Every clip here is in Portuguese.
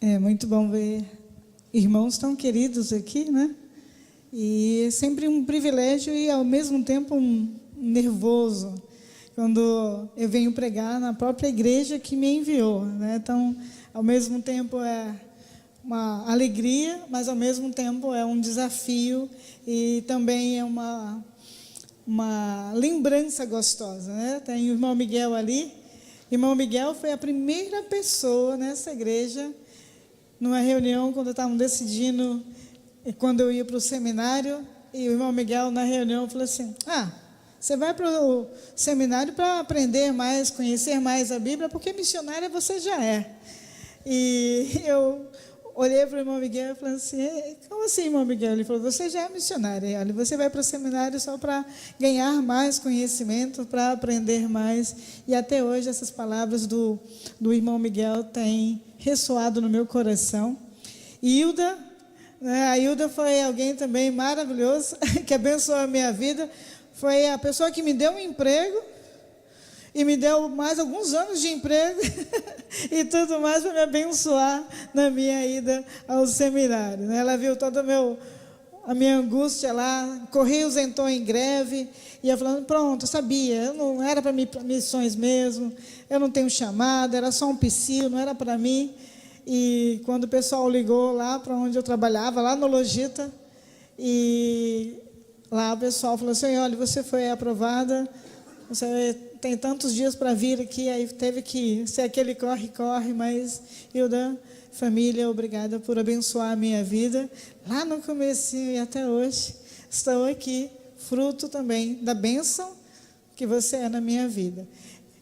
É muito bom ver irmãos tão queridos aqui, né? E é sempre um privilégio e, ao mesmo tempo, um nervoso quando eu venho pregar na própria igreja que me enviou, né? Então, ao mesmo tempo é uma alegria, mas ao mesmo tempo é um desafio e também é uma lembrança gostosa, né? Tem o irmão Miguel ali. Irmão Miguel foi a primeira pessoa nessa igreja, numa reunião, quando estavam decidindo, quando eu ia para o seminário, e o irmão Miguel, na reunião, falou assim: você vai para o seminário para aprender mais, conhecer mais a Bíblia, porque missionária você já é. E eu olhei para o irmão Miguel e falei assim: como assim, irmão Miguel? Ele falou: você já é missionária, olha, você vai para o seminário só para ganhar mais conhecimento, para aprender mais. E até hoje essas palavras do irmão Miguel têm ressoado no meu coração. Hilda, né, a Hilda foi alguém também maravilhoso, que abençoou a minha vida. Foi a pessoa que me deu um emprego e me deu mais alguns anos de emprego e tudo mais para me abençoar na minha ida ao seminário. Ela viu toda a minha angústia lá, Correios entrou em greve, e eu falando: pronto, eu sabia, eu não era para missões mesmo, eu não tenho chamado, era só um psiu, não era para mim. E quando o pessoal ligou lá para onde eu trabalhava, lá no Logita, e lá o pessoal falou assim: olha, você foi aprovada, você tem tantos dias para vir aqui. Aí teve que ser aquele corre-corre, mas Hilda, família, obrigada por abençoar a minha vida, lá no comecinho e até hoje, estou aqui, fruto também da bênção que você é na minha vida.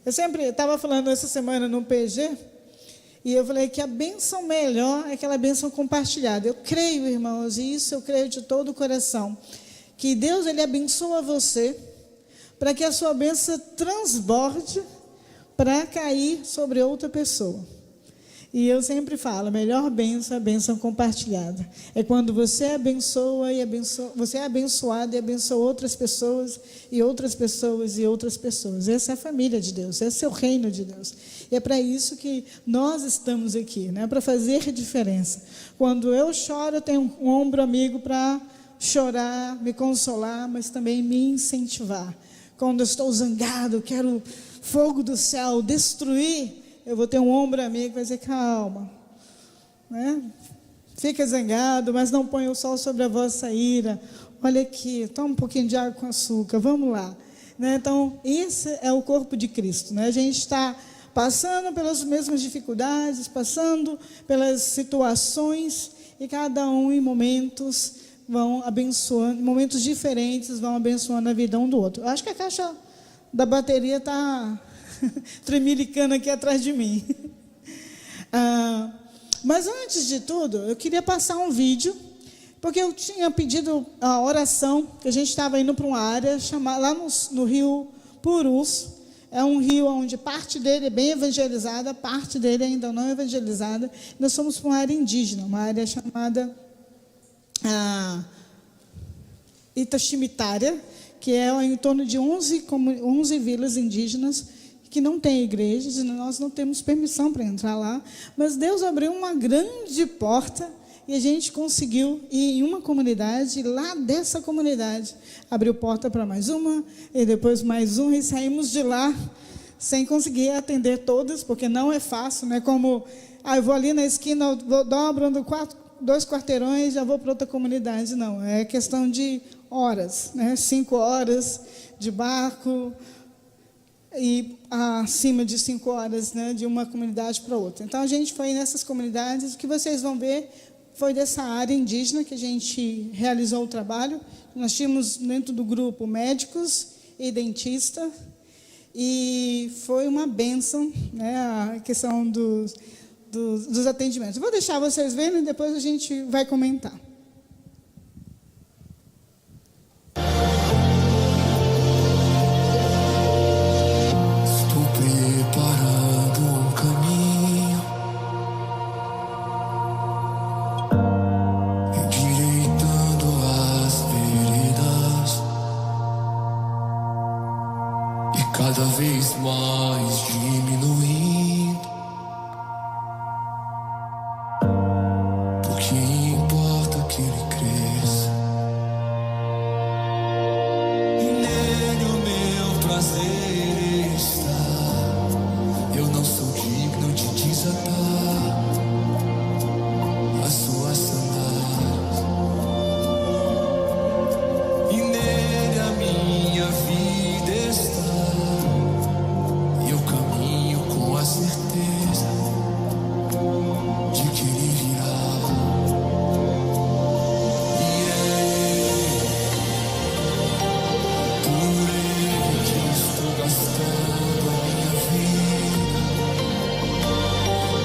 Eu sempre estava falando essa semana no PG, e eu falei que a bênção melhor é aquela bênção compartilhada. Eu creio, irmãos, e isso eu creio de todo o coração, que Deus, Ele abençoa você, para que a sua bênção transborde para cair sobre outra pessoa. E eu sempre falo, a melhor bênção é a bênção compartilhada. É quando você abençoa você é abençoado e abençoa outras pessoas, e outras pessoas, e outras pessoas. Essa é a família de Deus, esse é o reino de Deus. E é para isso que nós estamos aqui, né? Para fazer diferença. Quando eu choro, eu tenho um ombro amigo para chorar, me consolar, mas também me incentivar. Quando eu estou zangado, quero fogo do céu destruir, eu vou ter um ombro amigo que vai dizer: calma, né? Fica zangado, mas não ponha o sol sobre a vossa ira. Olha aqui, toma um pouquinho de água com açúcar, vamos lá, né? Então, esse é o corpo de Cristo, né? A gente está passando pelas mesmas dificuldades, passando pelas situações, e cada um em momentos vão abençoando, em momentos diferentes vão abençoando a vida um do outro. Eu acho que a caixa da bateria está tremilicando aqui atrás de mim. Mas antes de tudo, eu queria passar um vídeo, porque eu tinha pedido a oração, que a gente estava indo para uma área chamada, lá no rio Purus. É um rio onde parte dele é bem evangelizada, parte dele ainda não é evangelizada. Nós fomos para uma área indígena, uma área chamada Itaximitária, que é em torno de 11 vilas indígenas que não tem igrejas, e nós não temos permissão para entrar lá, mas Deus abriu uma grande porta e a gente conseguiu ir em uma comunidade, e lá dessa comunidade abriu porta para mais uma, e depois mais uma, e saímos de lá sem conseguir atender todas, porque não é fácil, né? Como, eu vou ali na esquina, dobro, ando 2 quarteirões, já vou para outra comunidade. Não, é questão de horas, né? 5 horas de barco, e acima de 5 horas, né, de uma comunidade para outra. Então, a gente foi nessas comunidades. O que vocês vão ver foi dessa área indígena que a gente realizou o trabalho. Nós tínhamos dentro do grupo médicos e dentistas, e foi uma bênção, né, a questão dos atendimentos. Vou deixar vocês verem e depois a gente vai comentar. Cada vez mais diminuindo. que importa que ele cresça. E nele o meu prazer está. Eu não sou digno de desatar as suas sandálias. E nele a minha vida está. E eu caminho com a certeza de que ele virá. E é por ele que estou gastando a minha vida,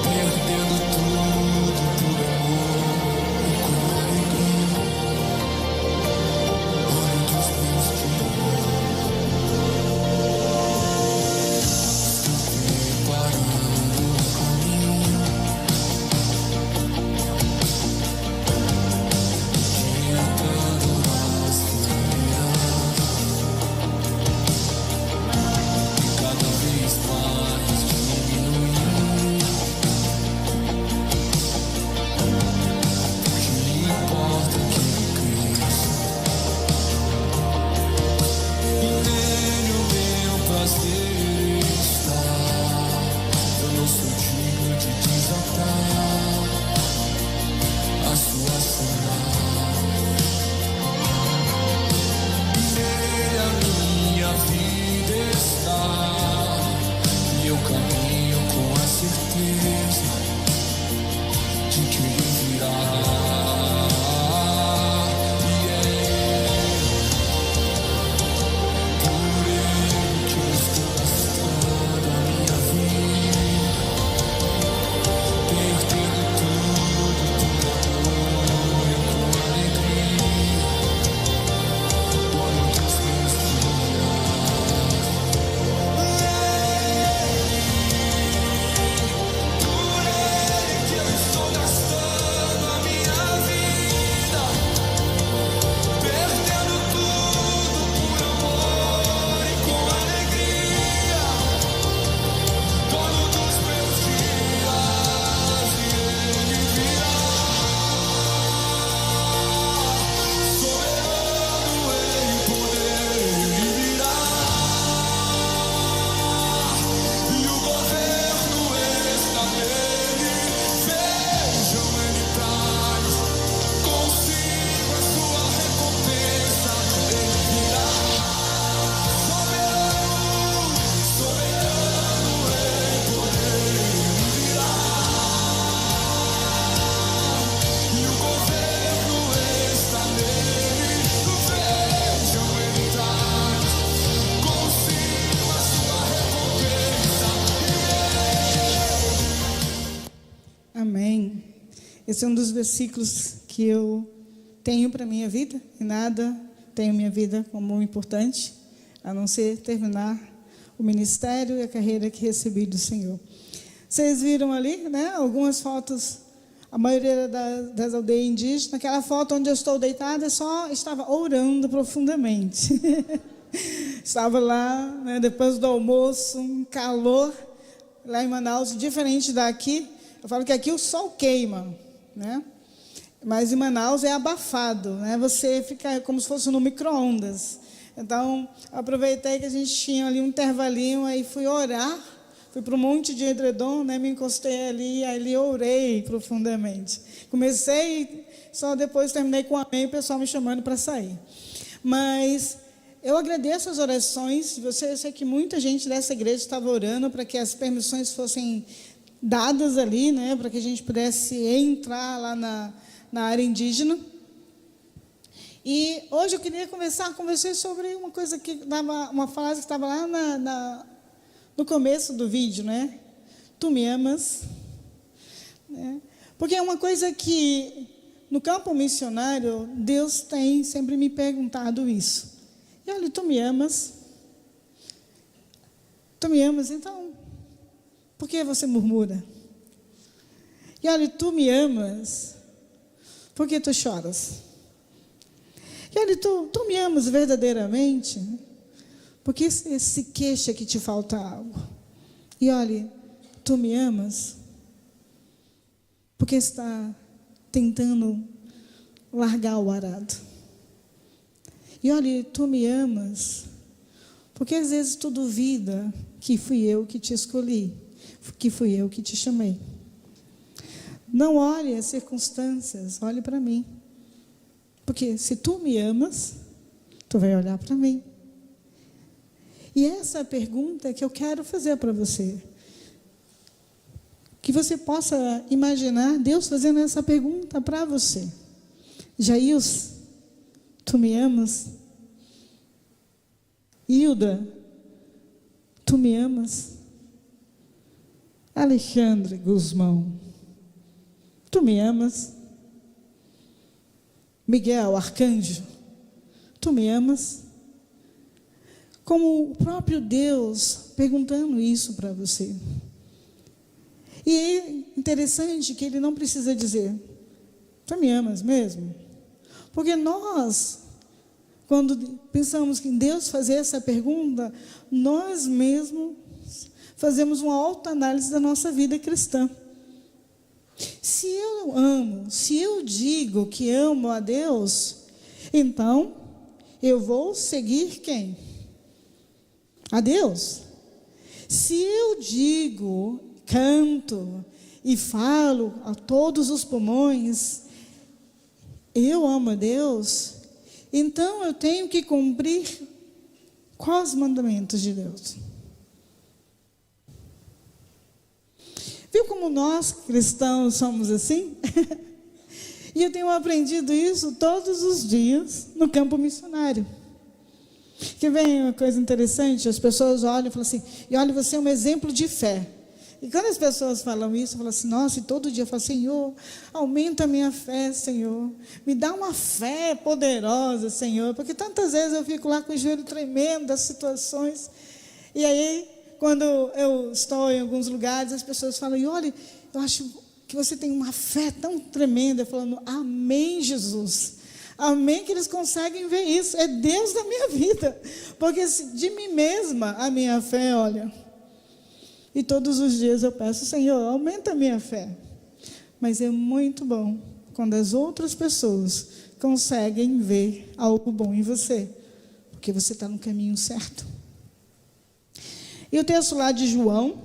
perdendo tudo por amor e com alegria. Olho dos meus dias, estou preparando o caminho. Diantando as feridas, e cada vez mais diminuindo. O que importa que ele cresça. E nele o meu prazer está. Eu não sou digno de desatar as suas sandálias. Nele a minha vida está. E eu caminho com a certeza de que ele virá. E é por ele que eu estou gastando a minha vida, perdendo tudo por amor e com alegria. Olho dos meus dias, por ele que eu estou gastando a minha vida, perdendo tudo por amor e com alegria. Dono dos meus dias, e ele virá. Soberano em poder, ele virá. E o governo está nele. Vejam, ele traz consigo a sua recompensa. Ele virá. Soberano, soberano em poder, ele virá. E o governo está nele. Vejam, ele traz consigo a sua recompensa. Amém. Esse é um dos versículos que eu tenho para a minha vida, e nada tenho minha vida como importante, a não ser terminar o ministério e a carreira que recebi do Senhor. Vocês viram ali, né, algumas fotos, a maioria das aldeias indígenas. Aquela foto onde eu estou deitada, só estava orando profundamente. Estava lá, né, depois do almoço, um calor, lá em Manaus, diferente daqui. Eu falo que aqui o sol queima, né? Mas em Manaus é abafado, né? Você fica como se fosse no micro-ondas. Então, aproveitei que a gente tinha ali um intervalinho, aí fui orar, fui para um monte de edredom, né? Me encostei ali orei profundamente. Comecei, só depois terminei com amém, o pessoal me chamando para sair. Mas eu agradeço as orações de vocês. Eu sei que muita gente dessa igreja estava orando para que as permissões fossem dadas ali, né, para que a gente pudesse entrar lá na área indígena. E hoje eu queria conversar com vocês sobre uma coisa que dava, uma frase que estava lá no começo do vídeo, né? Tu me amas, né? Porque é uma coisa que no campo missionário Deus tem sempre me perguntado isso. E olha, tu me amas? Tu me amas, então por que você murmura? E olha, tu me amas, por que tu choras? E olha, tu me amas verdadeiramente, por que se queixa que te falta algo? E olha, tu me amas, porque está tentando largar o arado. E olha, tu me amas, porque às vezes tu duvida que fui eu que te escolhi, que fui eu que te chamei. Não olhe as circunstâncias, olhe para mim. Porque se tu me amas, tu vai olhar para mim. E essa é a pergunta que eu quero fazer para você. Que você possa imaginar Deus fazendo essa pergunta para você. Jails, tu me amas? Hilda, tu me amas? Alexandre Guzmão, tu me amas? Miguel, arcanjo, tu me amas? Como o próprio Deus perguntando isso para você. E é interessante que ele não precisa dizer, tu me amas mesmo? Porque nós, quando pensamos em Deus fazer essa pergunta, nós mesmos fazemos uma autoanálise da nossa vida cristã. Se eu amo, se eu digo que amo a Deus, então eu vou seguir quem? A Deus. Se eu digo, canto e falo a todos os pulmões, eu amo a Deus, então eu tenho que cumprir quais mandamentos de Deus? Viu como nós cristãos somos assim? E eu tenho aprendido isso todos os dias no campo missionário. Que vem uma coisa interessante, as pessoas olham e falam assim, e olha, você é um exemplo de fé. E quando as pessoas falam isso, eu falo assim, nossa, e todo dia eu falo, Senhor, aumenta a minha fé, Senhor. Me dá uma fé poderosa, Senhor. Porque tantas vezes eu fico lá com o joelho tremendo das situações. E aí, quando eu estou em alguns lugares, as pessoas falam, e olha, eu acho que você tem uma fé tão tremenda, falando, amém, Jesus. Amém, que eles conseguem ver isso. É Deus da minha vida. Porque de mim mesma, a minha fé, olha. E todos os dias eu peço, Senhor, aumenta a minha fé. Mas é muito bom quando as outras pessoas conseguem ver algo bom em você. Porque você está no caminho certo. E o texto lá de João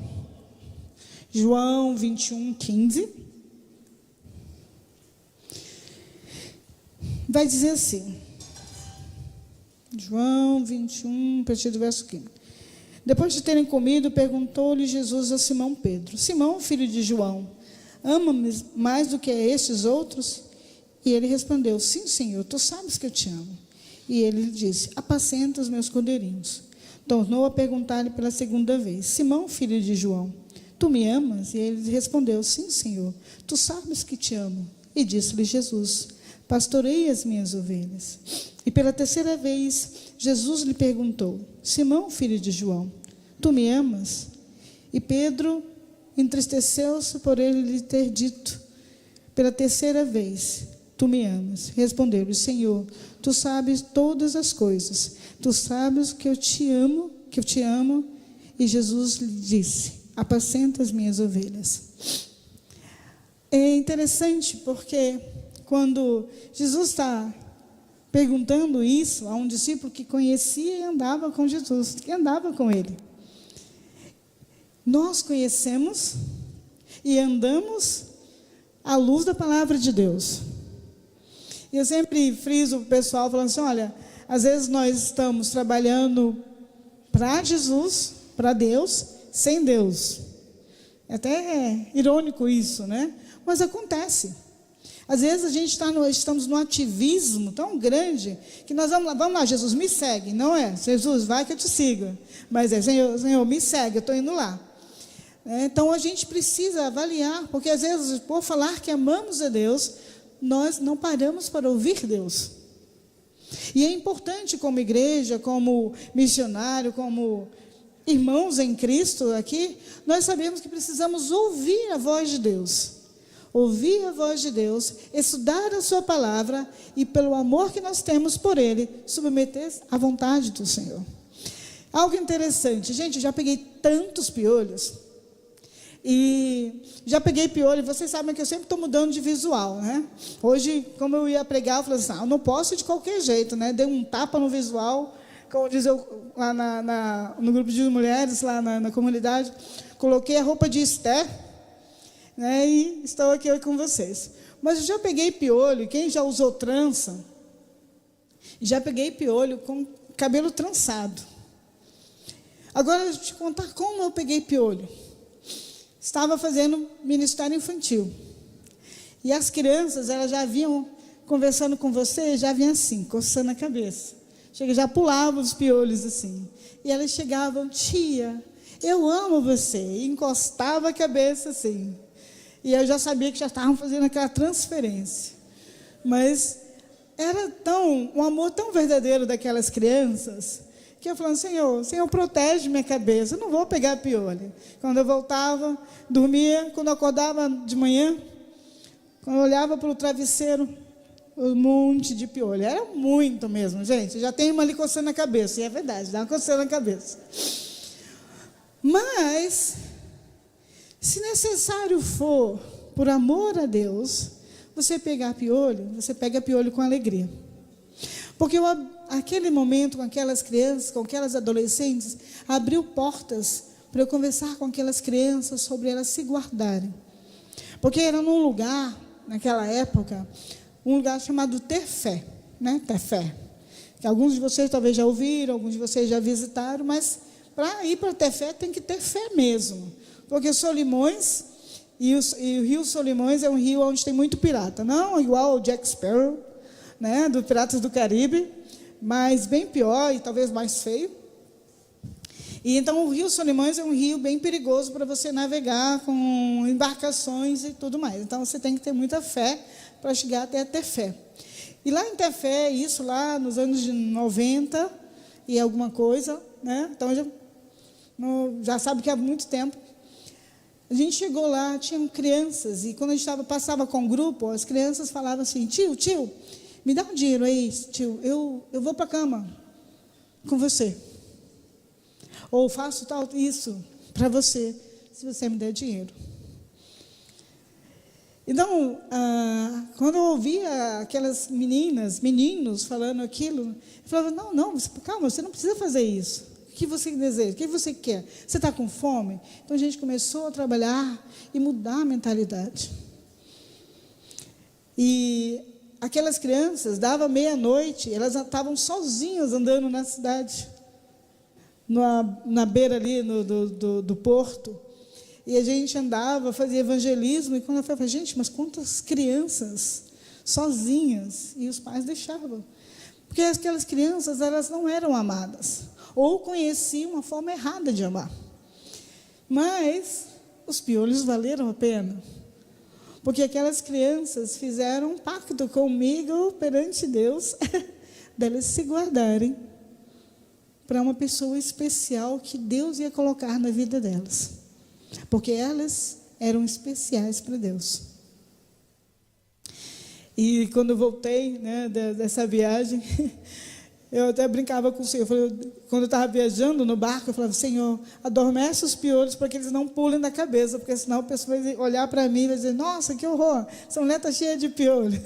21, 15. Vai dizer assim, João 21, a partir do verso 15. Depois de terem comido, perguntou-lhe Jesus a Simão Pedro, Simão, filho de João, ama-me mais do que a estes outros? E ele respondeu, sim, Senhor, tu sabes que eu te amo. E ele lhe disse, apacenta os meus cordeirinhos. Tornou a perguntar-lhe pela segunda vez, Simão, filho de João, tu me amas? E ele respondeu, sim, Senhor, tu sabes que te amo. E disse-lhe Jesus, pastorei as minhas ovelhas. E pela terceira vez, Jesus lhe perguntou, Simão, filho de João, tu me amas? E Pedro entristeceu-se por ele lhe ter dito, pela terceira vez, tu me amas? Respondeu-lhe, Senhor, tu sabes todas as coisas, tu sabes que eu te amo. E Jesus lhe disse, apacenta as minhas ovelhas. É interessante porque quando Jesus está perguntando isso a um discípulo que conhecia e andava com Jesus, que andava com ele. Nós conhecemos e andamos à luz da palavra de Deus. E eu sempre friso o pessoal falando assim, olha, às vezes nós estamos trabalhando para Jesus, para Deus, sem Deus. É até irônico isso, né? Mas acontece. Às vezes a gente estamos num ativismo tão grande que nós vamos lá, Jesus, me segue. Não é, Jesus, vai que eu te siga. Mas é, Senhor, me segue, eu estou indo lá. Então a gente precisa avaliar, porque às vezes, por falar que amamos a Deus, nós não paramos para ouvir Deus. E é importante como igreja, como missionário, como irmãos em Cristo aqui, nós sabemos que precisamos ouvir a voz de Deus. Ouvir a voz de Deus, estudar a sua palavra e pelo amor que nós temos por Ele, submeter à vontade do Senhor. Algo interessante, gente, eu já peguei tantos piolhos. E já peguei piolho, vocês sabem que eu sempre estou mudando de visual, né? Hoje, como eu ia pregar, eu falei assim, eu não posso de qualquer jeito, né? Dei um tapa no visual, como diz eu, lá no grupo de mulheres, lá na comunidade, coloquei a roupa de Esther, né? E estou aqui hoje com vocês. Mas eu já peguei piolho, quem já usou trança, já peguei piolho com cabelo trançado. Agora, eu vou te contar como eu peguei piolho. Estava fazendo ministério infantil. E as crianças, elas já vinham conversando com você, já vinham assim, coçando a cabeça. Já pulavam os piolhos assim. E elas chegavam, tia, eu amo você. E encostava a cabeça assim. E eu já sabia que já estavam fazendo aquela transferência. Mas era um amor tão verdadeiro daquelas crianças, que eu falava, Senhor, protege minha cabeça, eu não vou pegar piolho. Quando eu voltava, dormia, quando eu acordava de manhã, quando eu olhava para o travesseiro, um monte de piolho. Era muito mesmo, gente. Já tem uma ali coçando a cabeça, e é verdade, dá uma coçando a cabeça. Mas, se necessário for, por amor a Deus, você pegar piolho, você pega piolho com alegria. Porque aquele momento com aquelas crianças, com aquelas adolescentes, abriu portas para eu conversar com aquelas crianças sobre elas se guardarem. Porque era num lugar, naquela época, um lugar chamado Tefé, né? Tefé. Que alguns de vocês talvez já ouviram, alguns de vocês já visitaram, mas para ir para Tefé tem que ter fé mesmo. Porque Solimões, e o rio Solimões é um rio onde tem muito pirata. Não igual ao Jack Sparrow, né, do Piratas do Caribe, mas bem pior e talvez mais feio. E então o rio Solimões é um rio bem perigoso para você navegar com embarcações e tudo mais. Então você tem que ter muita fé para chegar até Tefé. E lá em Tefé, isso lá nos anos de 90 e alguma coisa, né? Então já sabe que há muito tempo. A gente chegou lá, tinham crianças, e quando a gente passava com o grupo, as crianças falavam assim, tio, me dá um dinheiro aí, tio, eu vou para a cama com você. Ou faço isso para você, se você me der dinheiro. Então, quando eu ouvia aquelas meninos falando aquilo, eu falava, não, calma, você não precisa fazer isso. O que você deseja? O que você quer? Você está com fome? Então a gente começou a trabalhar e mudar a mentalidade. E aquelas crianças, dava meia-noite, elas estavam sozinhas andando na cidade, na beira ali do porto. E a gente andava, fazia evangelismo, e quando eu falava, gente, mas quantas crianças sozinhas? E os pais deixavam. Porque aquelas crianças, elas não eram amadas, ou conheciam uma forma errada de amar. Mas os piolhos valeram a pena, porque aquelas crianças fizeram um pacto comigo perante Deus, delas se guardarem para uma pessoa especial que Deus ia colocar na vida delas, porque elas eram especiais para Deus. E quando eu voltei, né, dessa viagem, eu até brincava com o Senhor. Quando eu estava viajando no barco, eu falava, Senhor, adormece os piolhos para que eles não pulem da cabeça, porque senão a pessoa vai olhar para mim e vai dizer, nossa, que horror, essa mulher está cheia de piolho.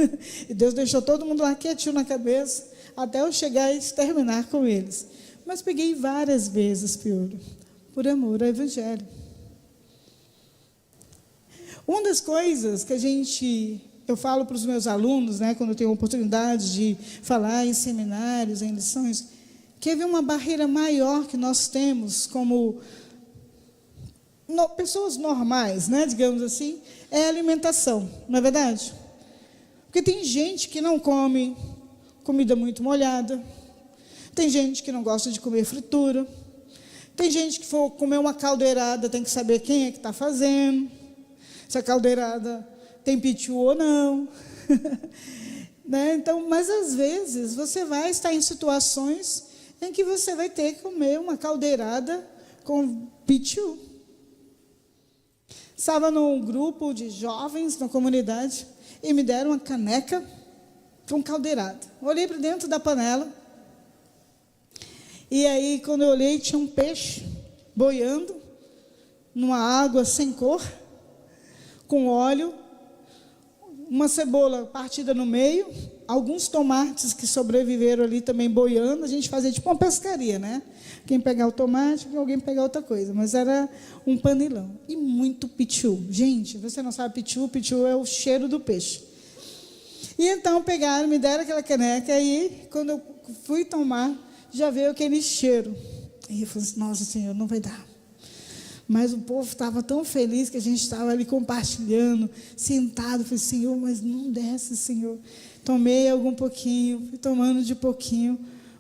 E Deus deixou todo mundo lá quietinho na cabeça, até eu chegar e terminar com eles. Mas peguei várias vezes piolho, por amor ao Evangelho. Uma das coisas que eu falo para os meus alunos, né, quando eu tenho a oportunidade de falar em seminários, em lições, que havia uma barreira maior que nós temos como pessoas normais, né, digamos assim, é a alimentação, não é verdade? Porque tem gente que não come comida muito molhada, tem gente que não gosta de comer fritura, tem gente que for comer uma caldeirada, tem que saber quem é que está fazendo, se a caldeirada tem pitiu ou não. Né? Então, mas às vezes você vai estar em situações em que você vai ter que comer uma caldeirada com pitiu. Estava num grupo de jovens na comunidade e me deram uma caneca com caldeirada. Olhei para dentro da panela e aí, quando eu olhei, tinha um peixe boiando numa água sem cor, com óleo, uma cebola partida no meio, alguns tomates que sobreviveram ali também boiando. A gente fazia tipo uma pescaria, né? Quem pegar o tomate, alguém pegar outra coisa. Mas era um panelão. E muito pitiu. Gente, você não sabe pitiu? Pitiu é o cheiro do peixe. E então pegaram, me deram aquela caneca e quando eu fui tomar, já veio aquele cheiro. E eu falei assim, nossa Senhor, não vai dar. Mas o povo estava tão feliz que a gente estava ali compartilhando, sentado. Eu falei, Senhor, mas não desce, Senhor. Tomei algum pouquinho, fui tomando de pouquinho.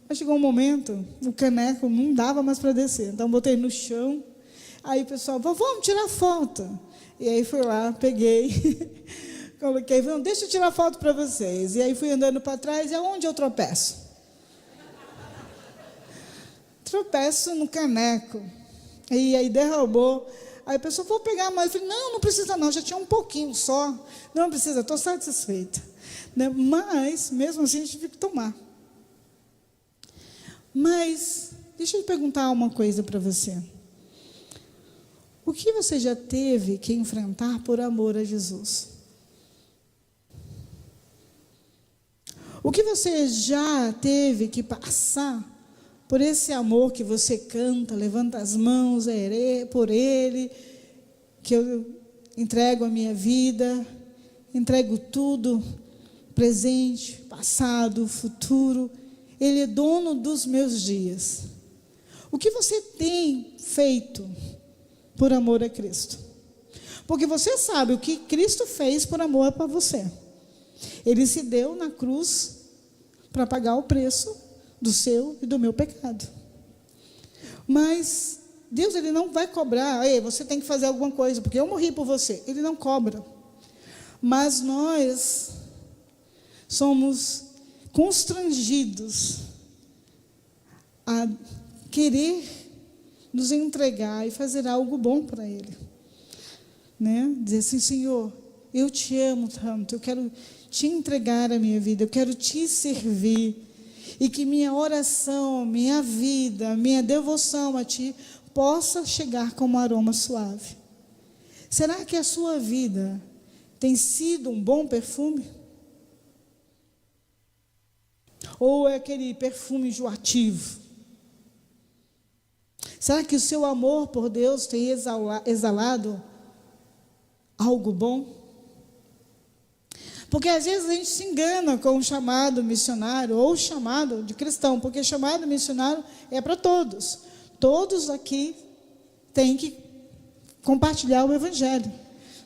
Mas chegou um momento, o caneco não dava mais para descer. Então, botei no chão. Aí o pessoal falou, vamos tirar foto. E aí fui lá, peguei, coloquei, falei, deixa eu tirar foto para vocês. E aí fui andando para trás, e aonde eu tropeço? Tropeço no caneco. E aí derrubou. Aí a pessoa, vou pegar mais. Eu falei, não precisa não, já tinha um pouquinho só. Não precisa, estou satisfeita. Né? Mas, mesmo assim, a gente teve que tomar. Mas, deixa eu perguntar uma coisa para você. O que você já teve que enfrentar por amor a Jesus? O que você já teve que passar por esse amor que você canta, levanta as mãos por Ele, que eu entrego a minha vida, entrego tudo, presente, passado, futuro. Ele é dono dos meus dias. O que você tem feito por amor a Cristo? Porque você sabe o que Cristo fez por amor para você. Ele se deu na cruz para pagar o preço do seu e do meu pecado. Mas Deus, Ele não vai cobrar, ei, você tem que fazer alguma coisa, porque eu morri por você. Ele não cobra. Mas nós somos constrangidos a querer nos entregar e fazer algo bom para Ele. Né? Dizer assim, Senhor, eu te amo tanto, eu quero te entregar a minha vida, eu quero te servir. E que minha oração, minha vida, minha devoção a Ti possa chegar como um aroma suave. Será que a sua vida tem sido um bom perfume? Ou é aquele perfume enjoativo? Será que o seu amor por Deus tem exalado algo bom? Porque às vezes a gente se engana com o chamado missionário ou o chamado de cristão, porque chamado missionário é para todos. Todos aqui têm que compartilhar o evangelho.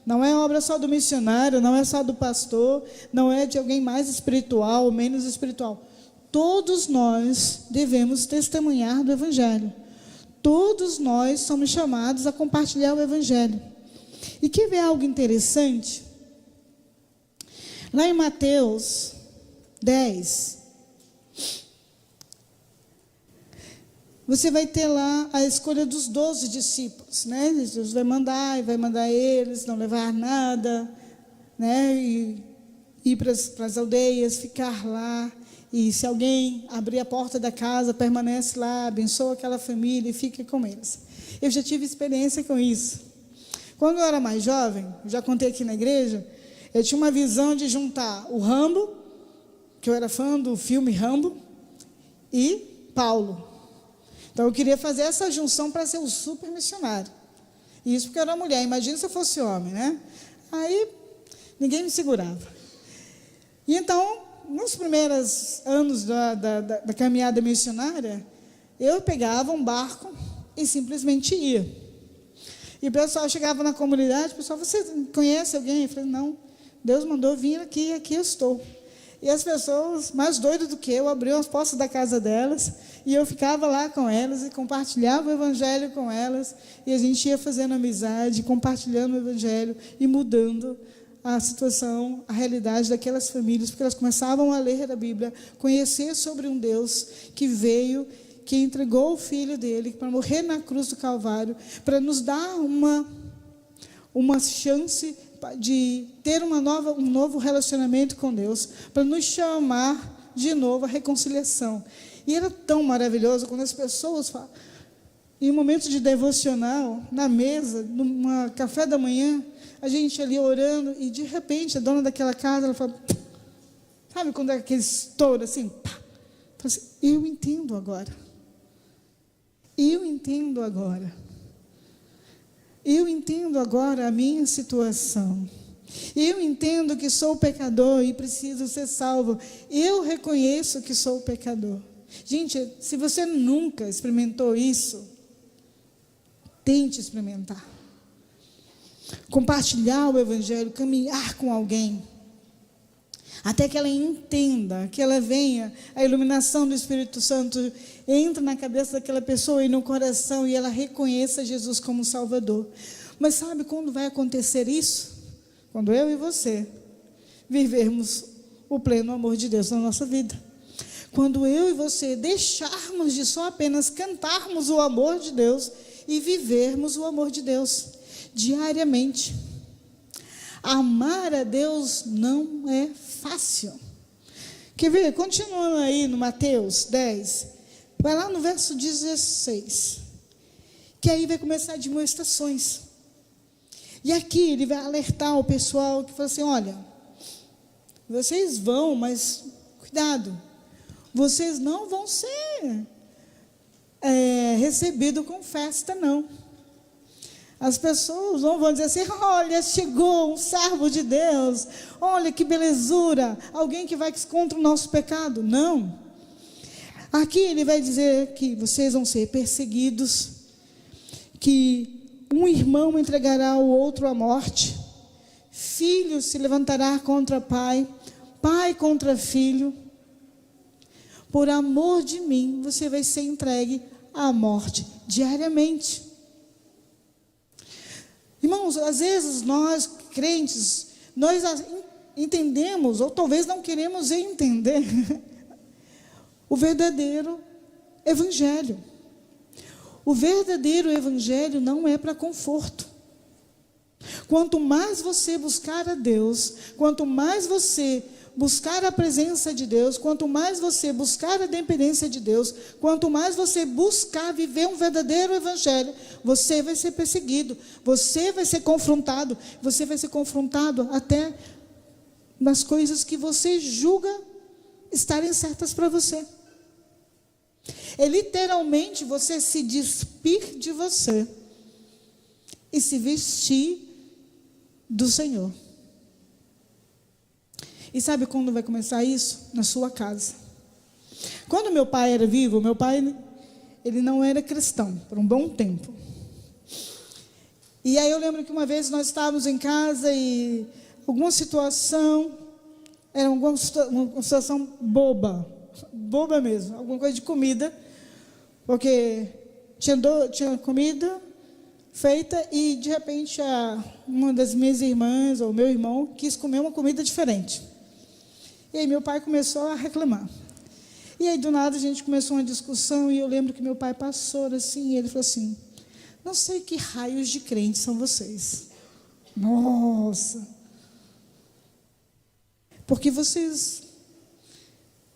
Não é obra só do missionário, não é só do pastor, não é de alguém mais espiritual ou menos espiritual. Todos nós devemos testemunhar do evangelho. Todos nós somos chamados a compartilhar o evangelho. E quer ver algo interessante? Lá em Mateus 10, você vai ter lá a escolha dos 12 discípulos, né? Jesus vai mandar, e vai mandar eles não levar nada, né? E ir para as aldeias, ficar lá. E se alguém abrir a porta da casa, permanece lá, abençoa aquela família e fica com eles. Eu já tive experiência com isso. Quando eu era mais jovem, já contei aqui na igreja, eu tinha uma visão de juntar o Rambo, que eu era fã do filme Rambo, e Paulo. Então eu queria fazer essa junção para ser um super missionário. Isso porque eu era mulher, imagina se eu fosse homem, né? Aí ninguém me segurava. E então, nos primeiros anos da caminhada missionária, eu pegava um barco e simplesmente ia. E o pessoal chegava na comunidade, o pessoal, você conhece alguém? Eu falei, não. Deus mandou vir aqui e aqui eu estou. E as pessoas, mais doidas do que eu, abriam as portas da casa delas, e eu ficava lá com elas, e compartilhava o evangelho com elas, e a gente ia fazendo amizade, compartilhando o evangelho, e mudando a situação, a realidade daquelas famílias, porque elas começavam a ler a Bíblia, conhecer sobre um Deus que veio, que entregou o Filho dele, para morrer na cruz do Calvário, para nos dar uma chance de ter um novo relacionamento com Deus, para nos chamar de novo à reconciliação. E era tão maravilhoso quando as pessoas em um momento de devocional, na mesa, num café da manhã, a gente ali orando, e de repente a dona daquela casa, ela fala, sabe quando é aquele estouro assim? Pá, fala assim, eu entendo agora. Eu entendo agora. Eu entendo agora a minha situação. Eu entendo que sou pecador e preciso ser salvo. Eu reconheço que sou pecador. Gente, se você nunca experimentou isso, tente experimentar. Compartilhar o Evangelho, caminhar com alguém, até que ela entenda, que ela venha, a iluminação do Espírito Santo entre na cabeça daquela pessoa e no coração, e ela reconheça Jesus como Salvador. Mas sabe quando vai acontecer isso? Quando eu e você vivermos o pleno amor de Deus na nossa vida. Quando eu e você deixarmos de só apenas cantarmos o amor de Deus e vivermos o amor de Deus diariamente. Amar a Deus não é fácil. Quer ver? Continuando aí no Mateus 10, vai lá no verso 16, que aí vai começar demonstrações. E aqui ele vai alertar o pessoal que fala assim, olha, vocês vão, mas cuidado, vocês não vão ser recebidos com festa, não. As pessoas não vão dizer assim, olha, chegou um servo de Deus, olha que belezura, alguém que vai contra o nosso pecado. Não. Aqui ele vai dizer que vocês vão ser perseguidos, que um irmão entregará o outro à morte, filho se levantará contra pai, pai contra filho. Por amor de mim, você vai ser entregue à morte diariamente. Irmãos, às vezes nós, crentes, nós entendemos, ou talvez não queremos entender, o verdadeiro evangelho. O verdadeiro evangelho não é para conforto. Quanto mais você buscar a Deus, quanto mais você buscar a presença de Deus, quanto mais você buscar a dependência de Deus, quanto mais você buscar viver um verdadeiro evangelho, você vai ser perseguido, você vai ser confrontado até nas coisas que você julga estarem certas para você. É literalmente você se despir de você e se vestir do Senhor. E sabe quando vai começar isso? Na sua casa. Quando meu pai era vivo, meu pai, ele não era cristão, por um bom tempo. E aí eu lembro que uma vez nós estávamos em casa e alguma situação, era uma situação boba mesmo, alguma coisa de comida, porque tinha comida feita e de repente uma das minhas irmãs ou meu irmão quis comer uma comida diferente. E aí meu pai começou a reclamar. E aí do nada a gente começou uma discussão e eu lembro que meu pai passou assim e ele falou assim, não sei que raios de crentes são vocês. Nossa! Porque vocês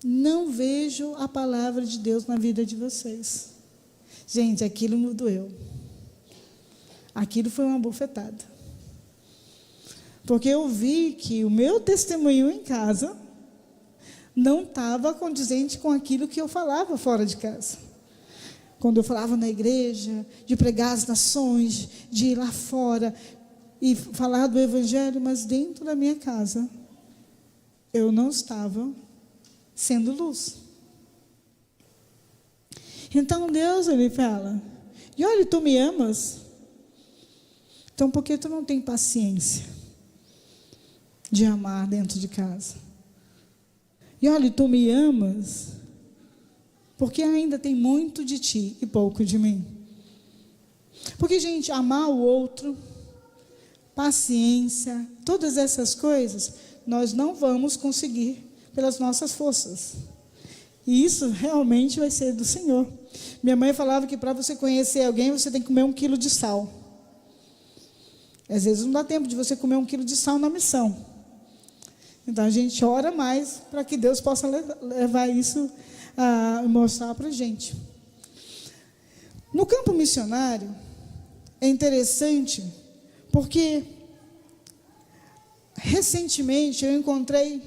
não vejam a palavra de Deus na vida de vocês. Gente, aquilo me doeu. Aquilo foi uma bofetada. Porque eu vi que o meu testemunho em casa não estava condizente com aquilo que eu falava fora de casa. Quando eu falava na igreja, de pregar as nações, de ir lá fora e falar do evangelho, mas dentro da minha casa, eu não estava sendo luz. Então Deus, ele fala, e olha, tu me amas, então por que tu não tem paciência de amar dentro de casa? E olha, tu me amas, porque ainda tem muito de ti e pouco de mim. Porque, gente, amar o outro, paciência, todas essas coisas, nós não vamos conseguir pelas nossas forças. E isso realmente vai ser do Senhor. Minha mãe falava que para você conhecer alguém, você tem que comer 1 quilo de sal. Às vezes não dá tempo de você comer 1 quilo de sal na missão. Então a gente ora mais para que Deus possa levar isso a mostrar para a gente. No campo missionário, é interessante, porque recentemente eu encontrei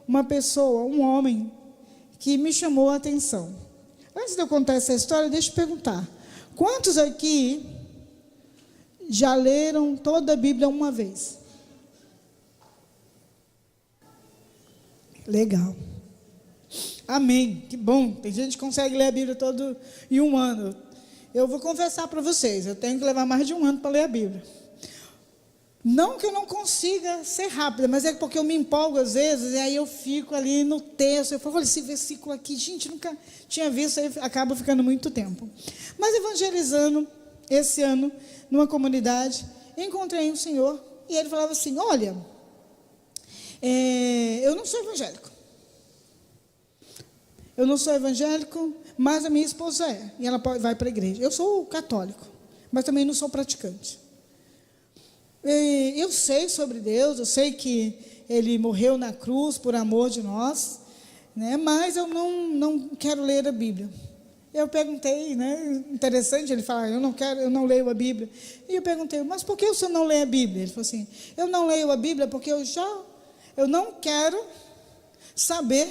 uma pessoa, um homem, que me chamou a atenção. Antes de eu contar essa história, deixa eu perguntar. Quantos aqui já leram toda a Bíblia uma vez? Legal. Amém. Que bom. Tem gente que consegue ler a Bíblia todo em um ano. Eu vou confessar para vocês, eu tenho que levar mais de um ano para ler a Bíblia. Não que eu não consiga ser rápida, mas é porque eu me empolgo às vezes, e aí eu fico ali no texto, eu falo, olha esse versículo aqui, gente, nunca tinha visto, aí acaba ficando muito tempo. Mas evangelizando esse ano, numa comunidade, encontrei um senhor, e ele falava assim, olha, eu não sou evangélico. Eu não sou evangélico, mas a minha esposa é, e ela vai para a igreja. Eu sou católico, mas também não sou praticante. Eu sei sobre Deus, eu sei que Ele morreu na cruz por amor de nós, né, mas eu não quero ler a Bíblia. Eu perguntei, né, interessante, ele fala, eu não leio a Bíblia. E eu perguntei, mas por que o senhor não lê a Bíblia? Ele falou assim, eu não leio a Bíblia porque eu não quero saber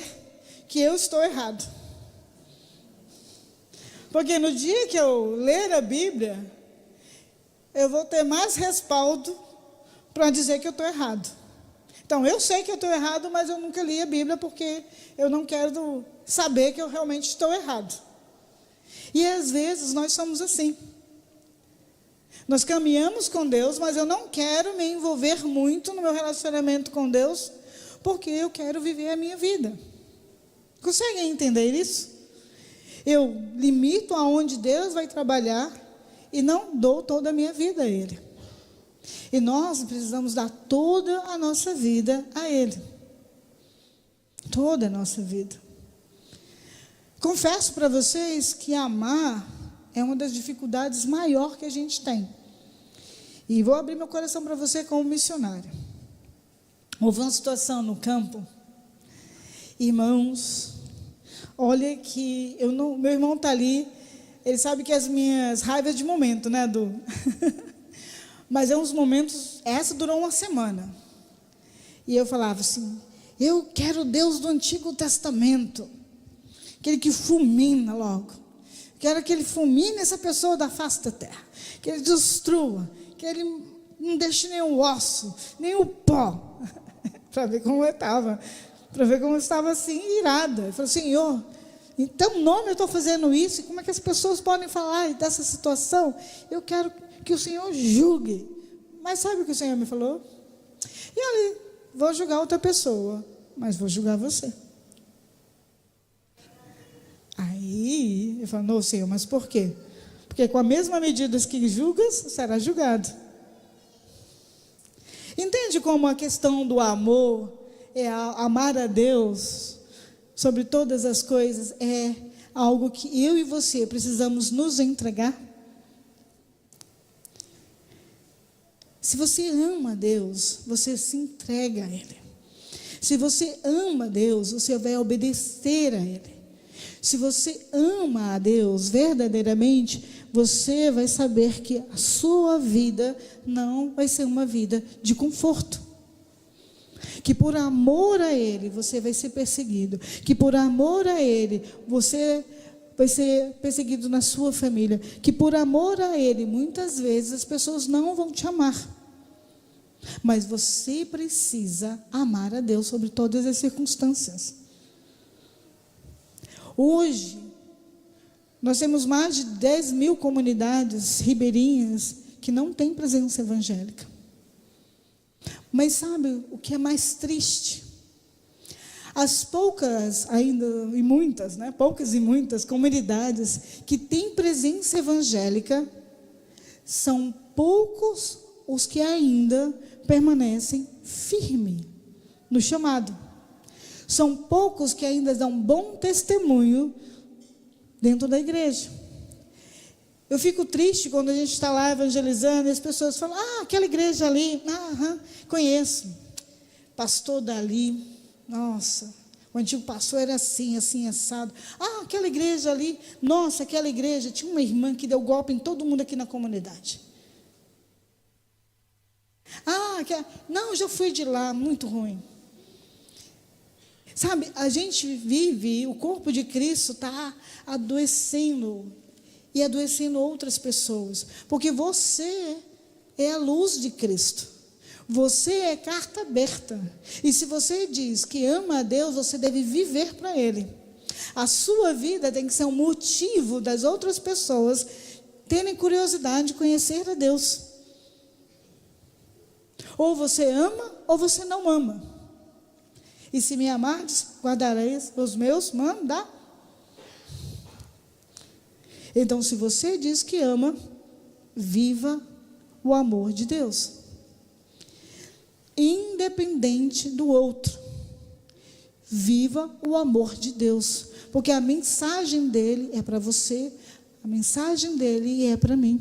que eu estou errado. Porque no dia que eu ler a Bíblia, eu vou ter mais respaldo para dizer que eu estou errado. Então, eu sei que eu estou errado, mas eu nunca li a Bíblia porque eu não quero saber que eu realmente estou errado. E às vezes nós somos assim. Nós caminhamos com Deus, mas eu não quero me envolver muito no meu relacionamento com Deus, porque eu quero viver a minha vida. Conseguem entender isso? Eu limito aonde Deus vai trabalhar e não dou toda a minha vida a Ele. E nós precisamos dar toda a nossa vida a Ele. Toda a nossa vida. Confesso para vocês que amar é uma das dificuldades maiores que a gente tem. E vou abrir meu coração para você como missionário. Houve uma situação no campo, irmãos, olha que meu irmão está ali, ele sabe que as minhas raivas de momento, né, mas é uns momentos, essa durou uma semana, e eu falava assim, eu quero o Deus do Antigo Testamento, aquele que fulmina logo, quero que Ele fulmine essa pessoa da face da terra, que Ele destrua, que Ele não deixe nenhum osso, nem o pó, para ver como eu estava, assim, irada. Eu falei, Senhor, em teu nome eu estou fazendo isso, e como é que as pessoas podem falar dessa situação? Eu quero que o Senhor julgue. Mas sabe o que o Senhor me falou? E ali, vou julgar outra pessoa, mas vou julgar você. Aí, eu falo, não, Senhor, mas por quê? Porque com a mesma medida que julgas, será julgado. Entende como a questão do amor, amar a Deus sobre todas as coisas, é algo que eu e você precisamos nos entregar? Se você ama a Deus, você se entrega a Ele. Se você ama a Deus, você vai obedecer a Ele. Se você ama a Deus verdadeiramente, você vai saber que a sua vida não vai ser uma vida de conforto. Que por amor a Ele, você vai ser perseguido. Que por amor a Ele, você vai ser perseguido na sua família. Que por amor a Ele, muitas vezes as pessoas não vão te amar. Mas você precisa amar a Deus sobre todas as circunstâncias. Hoje, nós temos mais de 10 mil comunidades ribeirinhas que não têm presença evangélica. Mas sabe o que é mais triste? As poucas ainda, e muitas, né? Poucas e muitas comunidades que têm presença evangélica, são poucos os que ainda permanecem firmes no chamado. São poucos que ainda dão bom testemunho dentro da igreja. Eu fico triste quando a gente está lá evangelizando e as pessoas falam, aquela igreja ali, conheço, pastor dali, nossa, O antigo pastor era assim, assim, assado. Ah, aquela igreja ali, nossa, aquela igreja, tinha uma irmã que deu golpe em todo mundo aqui na comunidade. Ah, não, já fui de lá, muito ruim. Sabe, a gente vive, o corpo de Cristo está adoecendo, e adoecendo outras pessoas, porque você é a luz de Cristo. Você é carta aberta. E se você diz que ama a Deus, você deve viver para Ele. A sua vida tem que ser um motivo das outras pessoas terem curiosidade de conhecer a Deus. Ou você ama, ou você não ama. E se me amardes, guardareis os meus mandamentos. Então, se você diz que ama, viva o amor de Deus. Independente do outro. Viva o amor de Deus. Porque a mensagem dele é para você, a mensagem dele é para mim.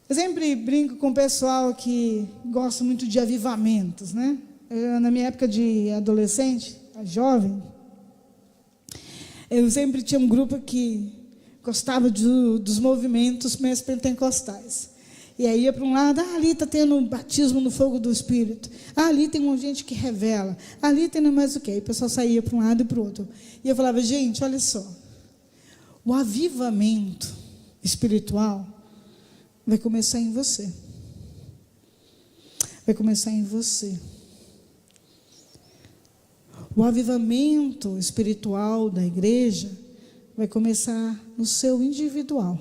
Eu sempre brinco com o pessoal que gosta muito de avivamentos, né? Na minha época de adolescente, jovem, eu sempre tinha um grupo que gostava dos movimentos mais pentecostais. E aí ia para um lado, ali está tendo um batismo no fogo do Espírito. Ali tem uma gente que revela. Ali tem mais o quê? Aí o pessoal saía para um lado e para o outro. E eu falava, gente, olha só. O avivamento espiritual vai começar em você. Vai começar em você. O avivamento espiritual da igreja vai começar no seu individual.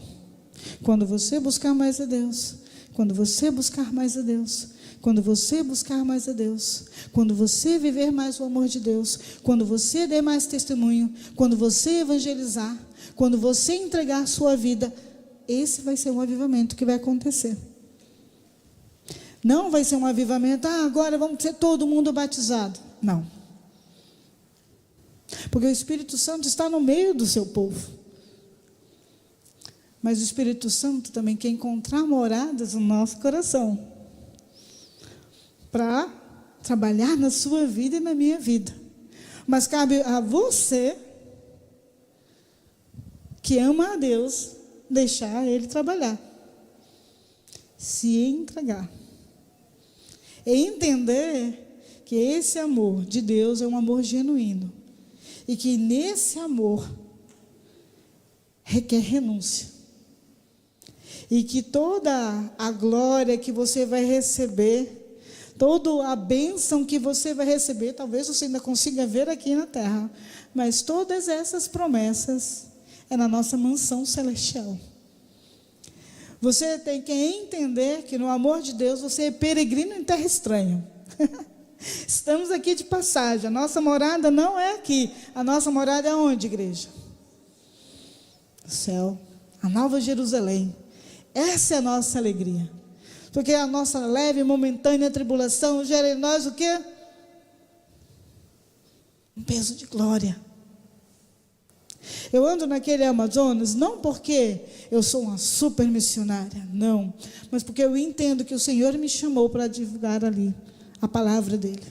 Quando você buscar mais a Deus, quando você buscar mais a Deus, quando você buscar mais a Deus, quando você viver mais o amor de Deus, quando você der mais testemunho, quando você evangelizar, quando você entregar a sua vida, esse vai ser um avivamento que vai acontecer. Não vai ser um avivamento, agora vamos ser todo mundo batizado. Não. Porque o Espírito Santo está no meio do seu povo. Mas o Espírito Santo também quer encontrar moradas no nosso coração, para trabalhar na sua vida e na minha vida. Mas cabe a você, que ama a Deus, deixar Ele trabalhar, se entregar, e entender que esse amor de Deus é um amor genuíno, e que nesse amor requer renúncia. E que toda a glória que você vai receber, toda a bênção que você vai receber, talvez você ainda consiga ver aqui na terra, mas todas essas promessas é na nossa mansão celestial. Você tem que entender que no amor de Deus você é peregrino em terra estranha. Estamos aqui de passagem, a nossa morada não é aqui, a nossa morada é onde, igreja? No céu, a Nova Jerusalém. Essa é a nossa alegria. Porque a nossa leve e momentânea tribulação gera em nós o quê? Um peso de glória. Eu ando naquele Amazonas, não porque eu sou uma super missionária, não. Mas porque eu entendo que o Senhor me chamou para divulgar ali a palavra dEle.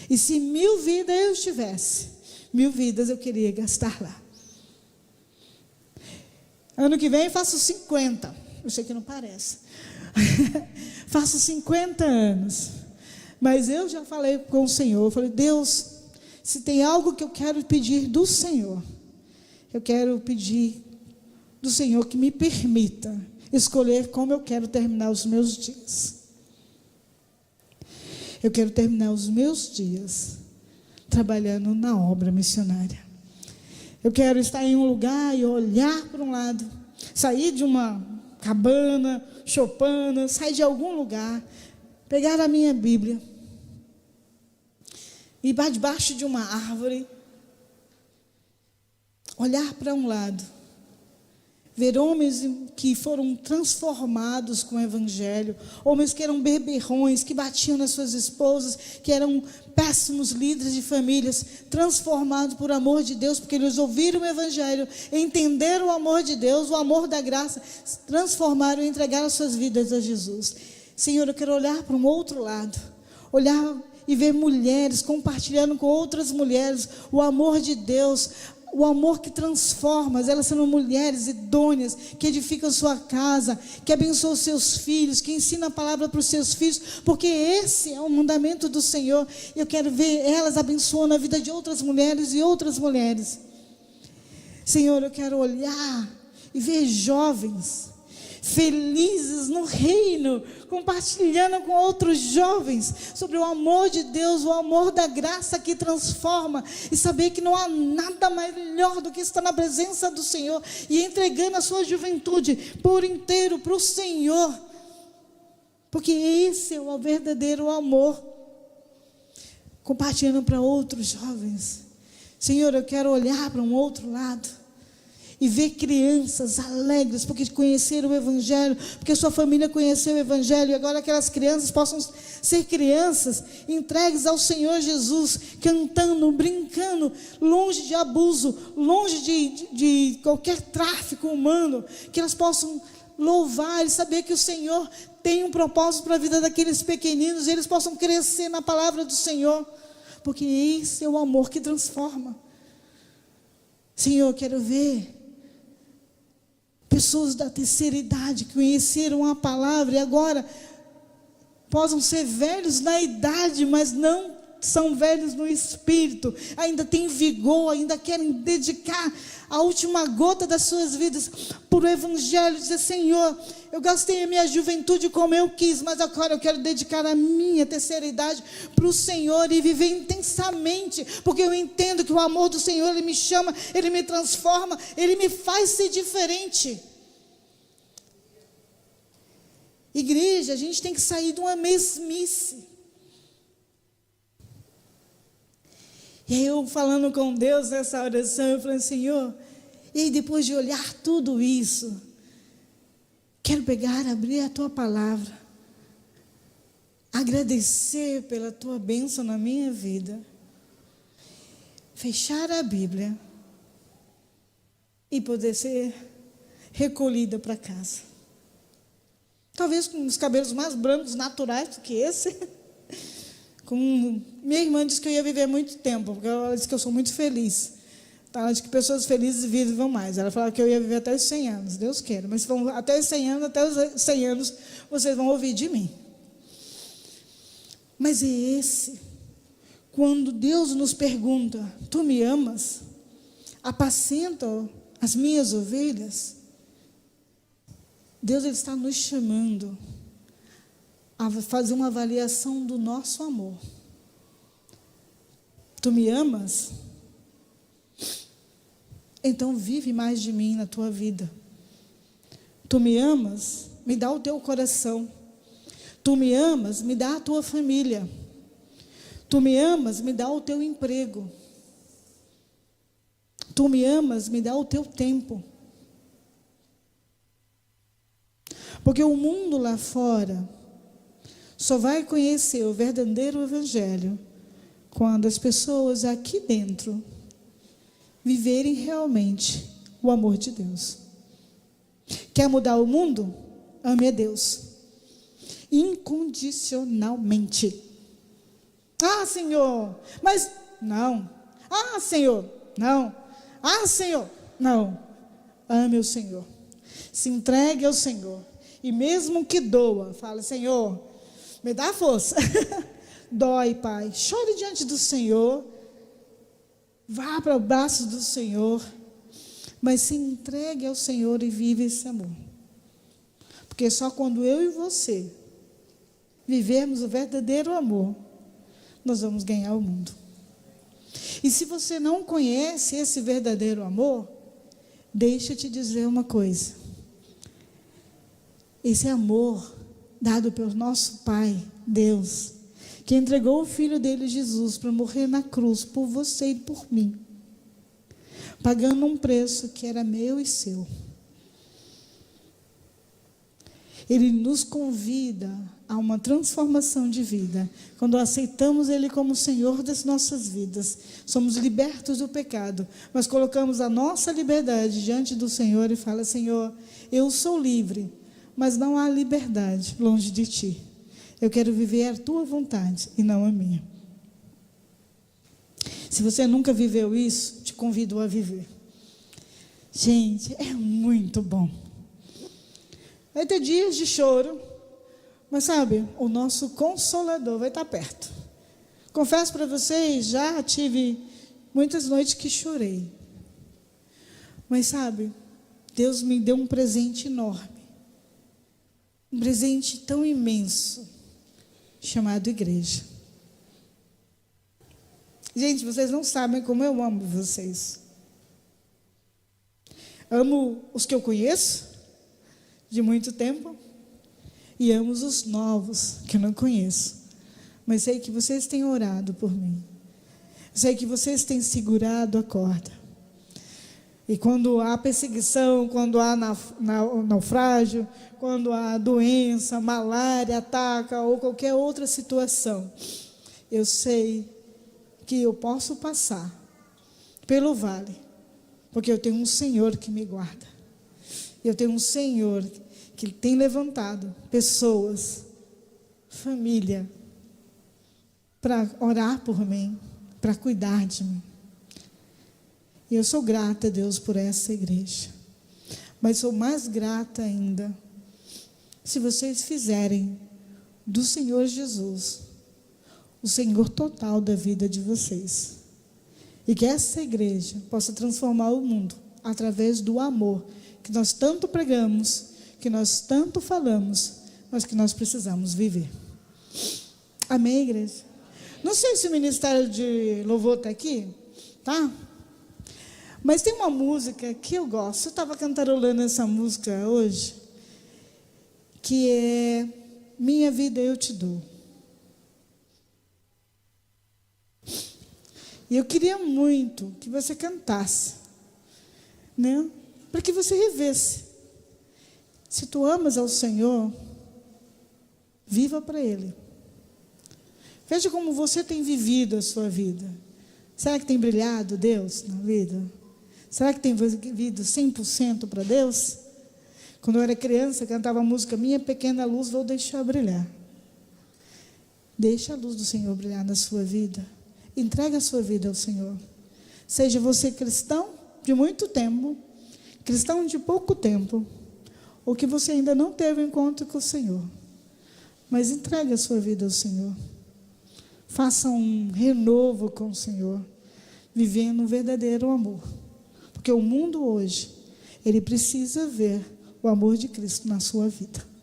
E se 1000 vidas eu tivesse, 1000 vidas eu queria gastar lá. Ano que vem faço 50. Eu sei que não parece. Faço 50 anos. Mas eu já falei com o Senhor. Eu falei, Deus, se tem algo que eu quero pedir do Senhor, eu quero pedir do Senhor que me permita escolher como eu quero terminar os meus dias. Eu quero terminar os meus dias trabalhando na obra missionária. Eu quero estar em um lugar e olhar para um lado, sair de uma cabana, choupana, sair de algum lugar, pegar a minha Bíblia, ir para debaixo de uma árvore, olhar para um lado, ver homens que foram transformados com o Evangelho, homens que eram beberrões, que batiam nas suas esposas, que eram péssimos líderes de famílias, transformados por amor de Deus, porque eles ouviram o Evangelho, entenderam o amor de Deus, o amor da graça, transformaram e entregaram suas vidas a Jesus. Senhor, eu quero olhar para um outro lado, olhar e ver mulheres compartilhando com outras mulheres o amor de Deus, o amor que transforma, elas sendo mulheres idôneas, que edificam sua casa, que abençoam os seus filhos, que ensinam a palavra para os seus filhos, porque esse é o mandamento do Senhor. Eu quero ver elas abençoando a vida de outras mulheres e outras mulheres. Senhor, eu quero olhar e ver jovens felizes no reino, compartilhando com outros jovens sobre o amor de Deus, o amor da graça que transforma, e saber que não há nada melhor do que estar na presença do Senhor e entregando a sua juventude por inteiro para o Senhor, porque esse é o verdadeiro amor. Compartilhando para outros jovens. Senhor, eu quero olhar para um outro lado e ver crianças alegres, porque conheceram o Evangelho, porque a sua família conheceu o Evangelho, e agora aquelas crianças possam ser crianças entregues ao Senhor Jesus, cantando, brincando, longe de abuso, longe de qualquer tráfico humano, que elas possam louvar e saber que o Senhor tem um propósito para a vida daqueles pequeninos, e eles possam crescer na palavra do Senhor, porque esse é o amor que transforma. Senhor, eu quero ver pessoas da terceira idade que conheceram a palavra e agora possam ser velhos na idade, mas não são velhos no espírito, ainda têm vigor, ainda querem dedicar a última gota das suas vidas por o Evangelho, dizer: Senhor, eu gastei a minha juventude como eu quis, mas agora eu quero dedicar a minha terceira idade para o Senhor e viver intensamente, porque eu entendo que o amor do Senhor, Ele me chama, Ele me transforma, Ele me faz ser diferente. Igreja, a gente tem que sair de uma mesmice. E aí eu falando com Deus nessa oração, eu falei: Senhor, e aí depois de olhar tudo isso, quero pegar, abrir a Tua palavra, agradecer pela Tua bênção na minha vida, fechar a Bíblia e poder ser recolhida para casa. Talvez com os cabelos mais brancos, naturais do que esse. Minha irmã disse que eu ia viver muito tempo, porque ela disse que eu sou muito feliz. Tá? Ela disse que pessoas felizes vivam mais. Ela falava que eu ia viver até os 100 anos, Deus queira. Mas até os 100 anos, vocês vão ouvir de mim. Mas é esse, quando Deus nos pergunta: Tu me amas? Apacenta as minhas ovelhas? Deus, Ele está nos chamando a fazer uma avaliação do nosso amor. Tu me amas? Então vive mais de mim na tua vida. Tu me amas? Me dá o teu coração. Tu me amas? Me dá a tua família. Tu me amas? Me dá o teu emprego. Tu me amas? Me dá o teu tempo. Porque o mundo lá fora só vai conhecer o verdadeiro Evangelho quando as pessoas aqui dentro viverem realmente o amor de Deus. Quer mudar o mundo? Ame a Deus incondicionalmente. Ah, Senhor, mas não. Ah, Senhor, não. Ah, Senhor, não. Ame o Senhor. Se entregue ao Senhor. E mesmo que doa, fala: Senhor, me dá força. Dói, Pai. Chore diante do Senhor. Vá para o braço do Senhor. Mas se entregue ao Senhor e vive esse amor. Porque só quando eu e você vivermos o verdadeiro amor, nós vamos ganhar o mundo. E se você não conhece esse verdadeiro amor, deixa eu te dizer uma coisa. Esse amor dado pelo nosso Pai, Deus, que entregou o Filho dele, Jesus, para morrer na cruz por você e por mim, pagando um preço que era meu e seu. Ele nos convida a uma transformação de vida. Quando aceitamos Ele como Senhor das nossas vidas, somos libertos do pecado, mas colocamos a nossa liberdade diante do Senhor e fala: Senhor, eu sou livre, mas não há liberdade longe de Ti. Eu quero viver a Tua vontade e não a minha. Se você nunca viveu isso, te convido a viver. Gente, é muito bom. Vai ter dias de choro, mas sabe, o nosso Consolador vai estar perto. Confesso para vocês, já tive muitas noites que chorei. Mas sabe, Deus me deu um presente enorme. Um presente tão imenso, chamado igreja. Gente, vocês não sabem como eu amo vocês. Amo os que eu conheço, de muito tempo, e amo os novos, que eu não conheço. Mas sei que vocês têm orado por mim. Sei que vocês têm segurado a corda. E quando há perseguição, quando há naufrágio, quando há doença, malária, ataca ou qualquer outra situação, eu sei que eu posso passar pelo vale, porque eu tenho um Senhor que me guarda. Eu tenho um Senhor que tem levantado pessoas, família, para orar por mim, para cuidar de mim. E eu sou grata a Deus por essa igreja. Mas sou mais grata ainda se vocês fizerem do Senhor Jesus o Senhor total da vida de vocês. E que essa igreja possa transformar o mundo através do amor que nós tanto pregamos, que nós tanto falamos, mas que nós precisamos viver. Amém, igreja? Não sei se o Ministério de Louvor está aqui, tá? Mas tem uma música que eu gosto. Eu estava cantarolando essa música hoje, que é Minha Vida Eu Te Dou. E eu queria muito que você cantasse, né? Para que você revesse. Se tu amas ao Senhor, viva para Ele. Veja como você tem vivido a sua vida. Será que tem brilhado Deus na vida? Será que tem vivido 100% para Deus? Quando eu era criança, cantava a música Minha Pequena Luz Vou Deixar Brilhar. Deixa a luz do Senhor brilhar na sua vida. Entrega a sua vida ao Senhor. Seja você cristão de muito tempo, cristão de pouco tempo, ou que você ainda não teve encontro com o Senhor. Mas entregue a sua vida ao Senhor. Faça um renovo com o Senhor, vivendo um verdadeiro amor. Porque o mundo hoje, ele precisa ver o amor de Cristo na sua vida.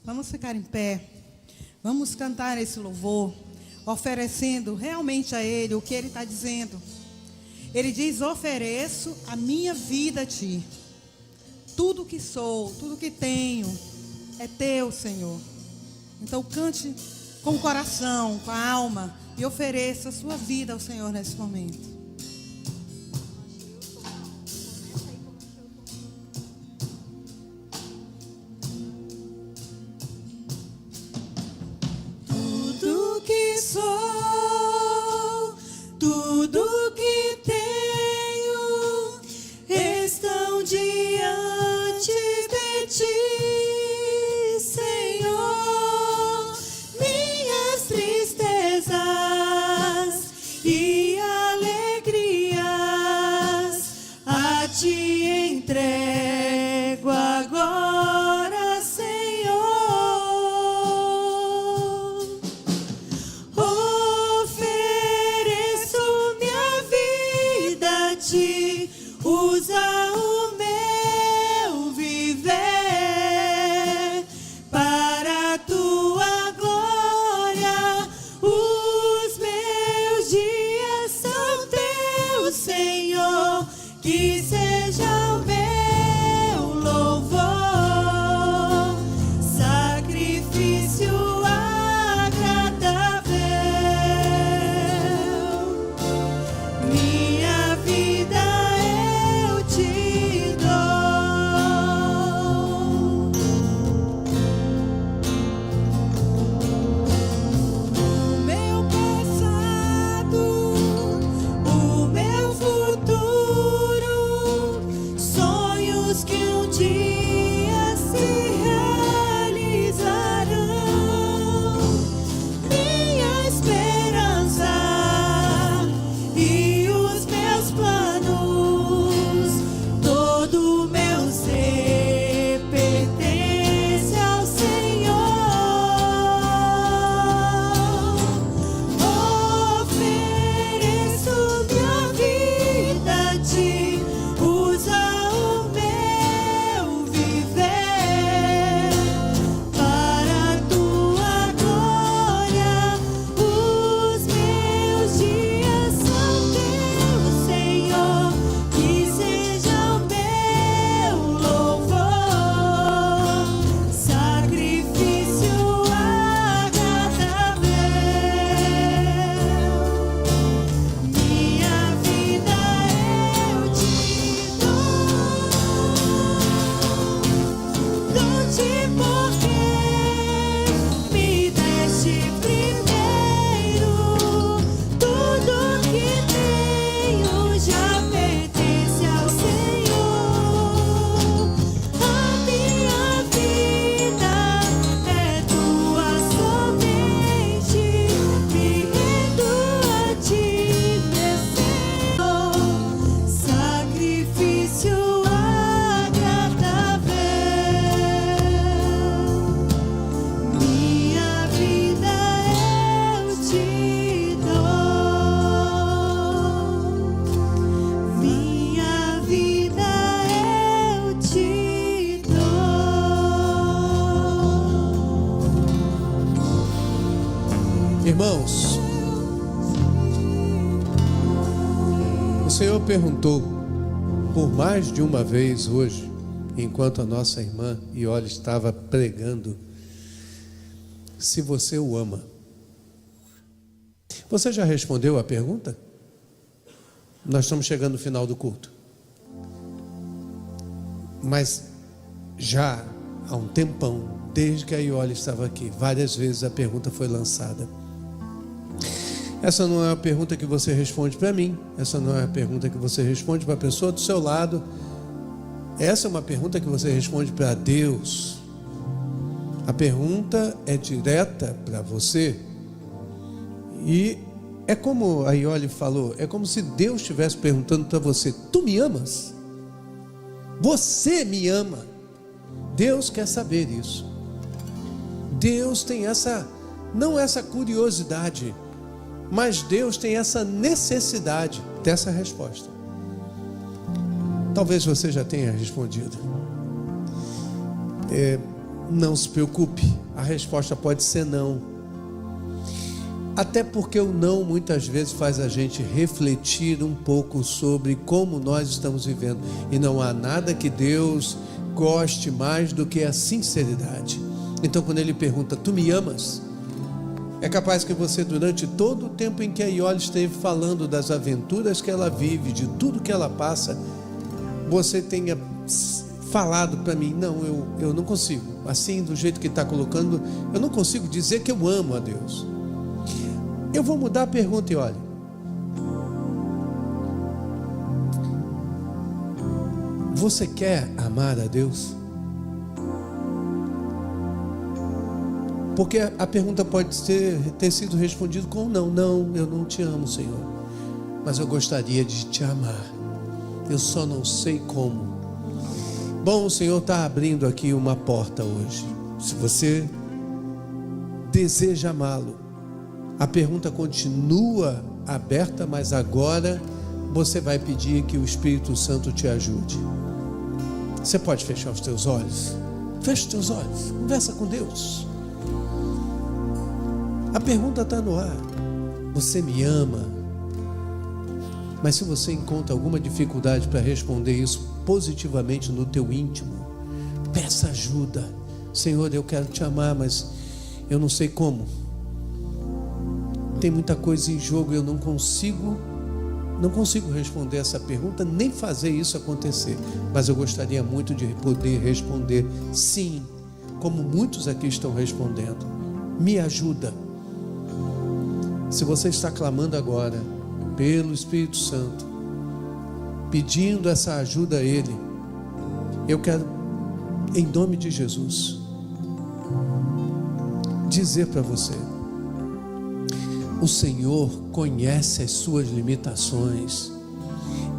Vamos ficar em pé, vamos cantar esse louvor, oferecendo realmente a Ele o que Ele está dizendo. Ele diz: ofereço a minha vida a Ti. Tudo que sou, tudo que tenho é Teu, Senhor. Então cante com o coração, com a alma, e ofereça a sua vida ao Senhor nesse momento. Tudo que tenho estão diante de Ti, Senhor. Minhas tristezas e alegrias Senhor perguntou por mais de uma vez hoje, enquanto a nossa irmã Iole estava pregando, se você o ama. Você já respondeu a pergunta? Nós estamos chegando no final do culto. Mas já há um tempão, desde que a Iole estava aqui, várias vezes a pergunta foi lançada. Essa não é uma pergunta que você responde para mim. Essa não é uma pergunta que você responde para a pessoa do seu lado. Essa é uma pergunta que você responde para Deus. A pergunta é direta para você. E é como a Iole falou, é como se Deus estivesse perguntando para você: tu me amas? Você me ama? Deus quer saber isso. Deus tem não essa curiosidade, mas Deus tem essa necessidade dessa resposta. Talvez você já tenha respondido. Não se preocupe, a resposta pode ser não. Até porque o não muitas vezes faz a gente refletir um pouco sobre como nós estamos vivendo. E não há nada que Deus goste mais do que a sinceridade. Então quando Ele pergunta: tu me amas? É capaz que você, durante todo o tempo em que a Iole esteve falando das aventuras que ela vive, de tudo que ela passa, você tenha falado para mim: não, eu não consigo, assim do jeito que está colocando, eu não consigo dizer que eu amo a Deus. Eu vou mudar a pergunta, e olha, você quer amar a Deus? Porque a pergunta pode ter sido respondida com não. Não, eu não te amo, Senhor, mas eu gostaria de te amar, eu só não sei como. Bom, o Senhor está abrindo aqui uma porta hoje. Se você deseja amá-lo, a pergunta continua aberta, mas agora você vai pedir que o Espírito Santo te ajude. Você pode fechar os teus olhos? Fecha os teus olhos, conversa com Deus. A pergunta está no ar: você me ama? Mas se você encontra alguma dificuldade para responder isso positivamente no teu íntimo, peça ajuda. Senhor, eu quero te amar, mas eu não sei como. Tem muita coisa em jogo e eu não consigo responder essa pergunta, nem fazer isso acontecer. Mas eu gostaria muito de poder responder sim, como muitos aqui estão respondendo. Me ajuda. Se você está clamando agora pelo Espírito Santo, pedindo essa ajuda a Ele, eu quero, em nome de Jesus, dizer para você: o Senhor conhece as suas limitações.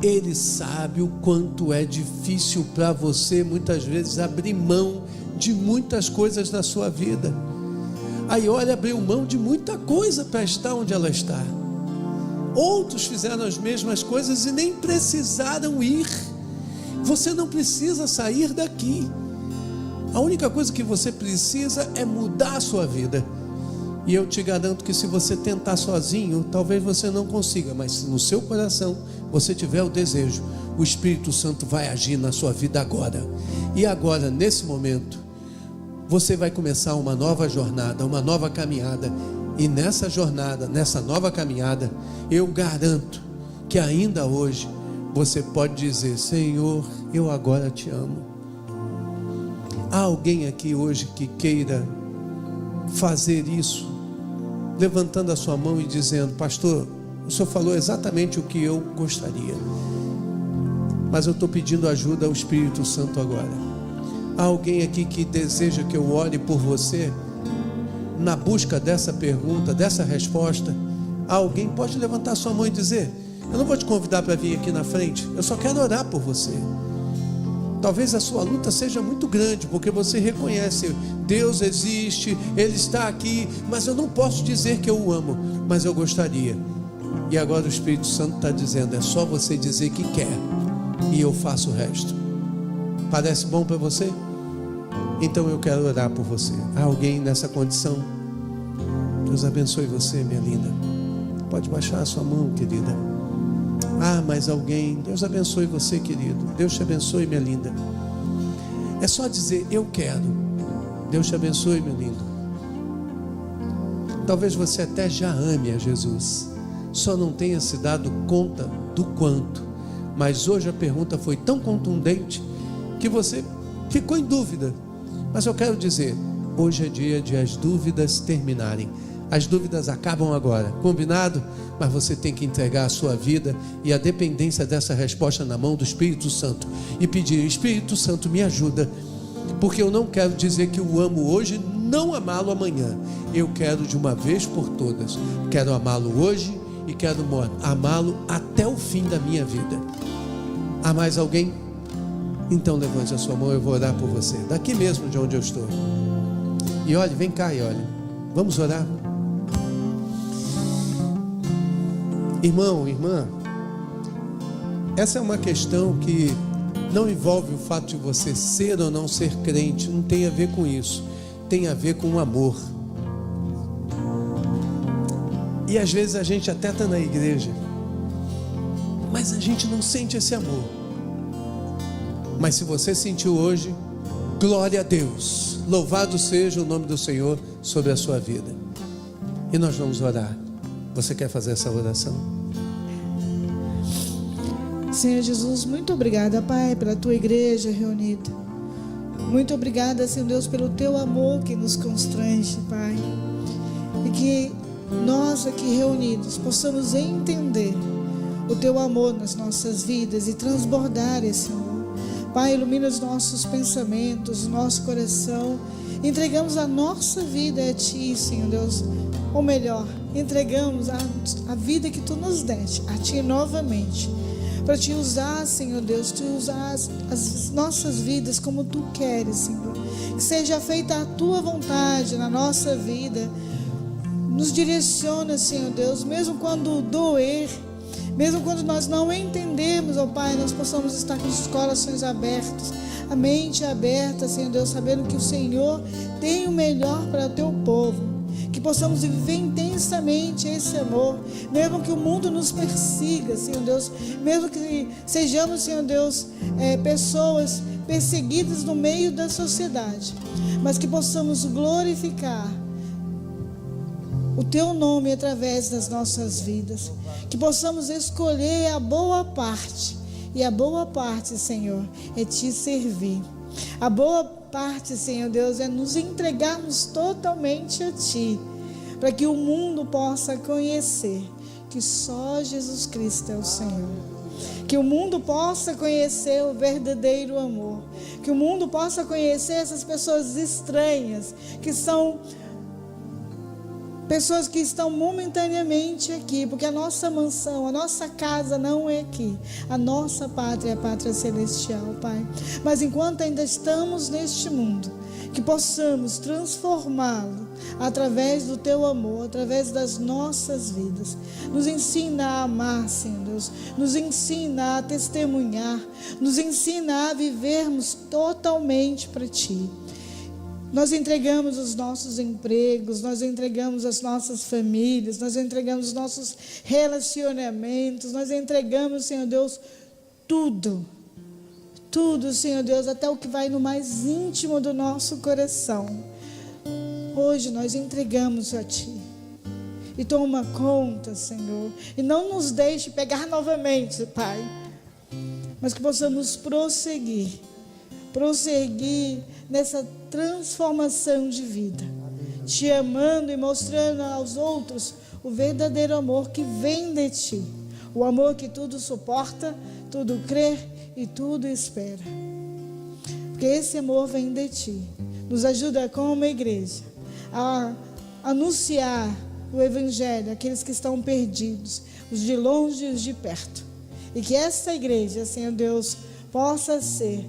Ele sabe o quanto é difícil para você muitas vezes abrir mão de muitas coisas na sua vida. A Iole abriu mão de muita coisa para estar onde ela está. Outros fizeram as mesmas coisas e nem precisaram ir. Você não precisa sair daqui. A única coisa que você precisa é mudar a sua vida. E eu te garanto que se você tentar sozinho, talvez você não consiga, mas se no seu coração você tiver o desejo, o Espírito Santo vai agir na sua vida agora. E agora, nesse momento, você vai começar uma nova jornada, uma nova caminhada. E nessa jornada, nessa nova caminhada, eu garanto que ainda hoje você pode dizer: Senhor, eu agora te amo. Há alguém aqui hoje que queira fazer isso, levantando a sua mão e dizendo: pastor, o senhor falou exatamente o que eu gostaria, mas eu estou pedindo ajuda ao Espírito Santo agora. Há alguém aqui que deseja que eu ore por você na busca dessa pergunta, dessa resposta? Alguém pode levantar sua mão e dizer: eu não vou te convidar para vir aqui na frente, eu só quero orar por você. Talvez a sua luta seja muito grande, porque você reconhece: Deus existe, Ele está aqui, mas eu não posso dizer que eu o amo, mas eu gostaria. E agora o Espírito Santo está dizendo: é só você dizer que quer, e eu faço o resto. Parece bom para você? Então eu quero orar por você. Há alguém nessa condição? Deus abençoe você, minha linda. Pode baixar a sua mão, querida. Ah, mais alguém. Deus abençoe você, querido. Deus te abençoe, minha linda. É só dizer, eu quero. Deus te abençoe, meu lindo. Talvez você até já ame a Jesus, só não tenha se dado conta do quanto. Mas hoje a pergunta foi tão contundente que você ficou em dúvida. Mas eu quero dizer, hoje é dia de as dúvidas terminarem. As dúvidas acabam agora, combinado? Mas você tem que entregar a sua vida e a dependência dessa resposta na mão do Espírito Santo e pedir, Espírito Santo, me ajuda, porque eu não quero dizer que o amo hoje, não amá-lo amanhã. Eu quero de uma vez por todas, quero amá-lo hoje e quero amá-lo até o fim da minha vida. Há mais alguém? Então levante a sua mão, eu vou orar por você, daqui mesmo de onde eu estou. E olhe, vem cá e olhe, vamos orar. Irmão, irmã, essa é uma questão que não envolve o fato de você ser ou não ser crente, não tem a ver com isso, tem a ver com o amor. E às vezes a gente até está na igreja, mas a gente não sente esse amor. Mas se você sentiu hoje, glória a Deus, louvado seja o nome do Senhor sobre a sua vida. E nós vamos orar. Você quer fazer essa oração? Senhor Jesus, muito obrigada, Pai, pela tua igreja reunida. Muito obrigada, Senhor Deus, pelo teu amor que nos constrange, Pai. E que nós aqui reunidos possamos entender o teu amor nas nossas vidas e transbordar esse amor. Pai, ilumina os nossos pensamentos, o nosso coração. Entregamos a nossa vida a Ti, Senhor Deus. Ou melhor, entregamos a vida que Tu nos deste a Ti novamente. Para Te usar, Senhor Deus, Te usar as nossas vidas como Tu queres, Senhor. Que seja feita a Tua vontade na nossa vida. Nos direciona, Senhor Deus, mesmo quando doer, mesmo quando nós não entendemos, ó Pai, nós possamos estar com os corações abertos, a mente aberta, Senhor Deus, sabendo que o Senhor tem o melhor para o Teu povo. Que possamos viver intensamente esse amor, mesmo que o mundo nos persiga, Senhor Deus, mesmo que sejamos, Senhor Deus, pessoas perseguidas no meio da sociedade, mas que possamos glorificar o Teu nome através das nossas vidas, que possamos escolher a boa parte, e a boa parte, Senhor, é Te servir. A boa parte, Senhor Deus, é nos entregarmos totalmente a Ti, para que o mundo possa conhecer que só Jesus Cristo é o Senhor. Que o mundo possa conhecer o verdadeiro amor. Que o mundo possa conhecer essas pessoas estranhas, que são pessoas que estão momentaneamente aqui, porque a nossa mansão, a nossa casa não é aqui. A nossa pátria é a pátria celestial, Pai. Mas enquanto ainda estamos neste mundo, que possamos transformá-lo através do Teu amor, através das nossas vidas. Nos ensina a amar, Senhor Deus. Nos ensina a testemunhar. Nos ensina a vivermos totalmente para Ti. Nós entregamos os nossos empregos, nós entregamos as nossas famílias, nós entregamos os nossos relacionamentos, nós entregamos, Senhor Deus, tudo, Senhor Deus, até o que vai no mais íntimo do nosso coração. Hoje nós entregamos a Ti. E toma conta, Senhor, e não nos deixe pegar novamente, Pai, mas que possamos prosseguir nessa transformação de vida, Te amando e mostrando aos outros o verdadeiro amor que vem de Ti, o amor que tudo suporta, tudo crê e tudo espera, porque esse amor vem de Ti. Nos ajuda como igreja a anunciar o Evangelho àqueles que estão perdidos, os de longe e os de perto, e que essa igreja, Senhor Deus, possa ser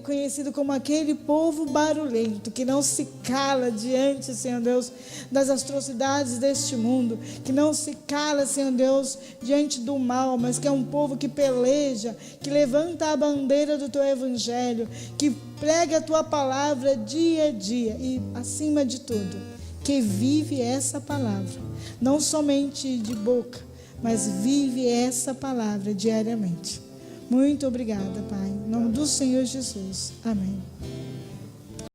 conhecido como aquele povo barulhento, que não se cala diante, Senhor Deus, das atrocidades deste mundo, que não se cala, Senhor Deus, diante do mal, mas que é um povo que peleja, que levanta a bandeira do Teu Evangelho, que prega a Tua palavra dia a dia e, acima de tudo, que vive essa palavra, não somente de boca, mas vive essa palavra diariamente. Muito obrigada, Pai. Em nome do Senhor Jesus. Amém.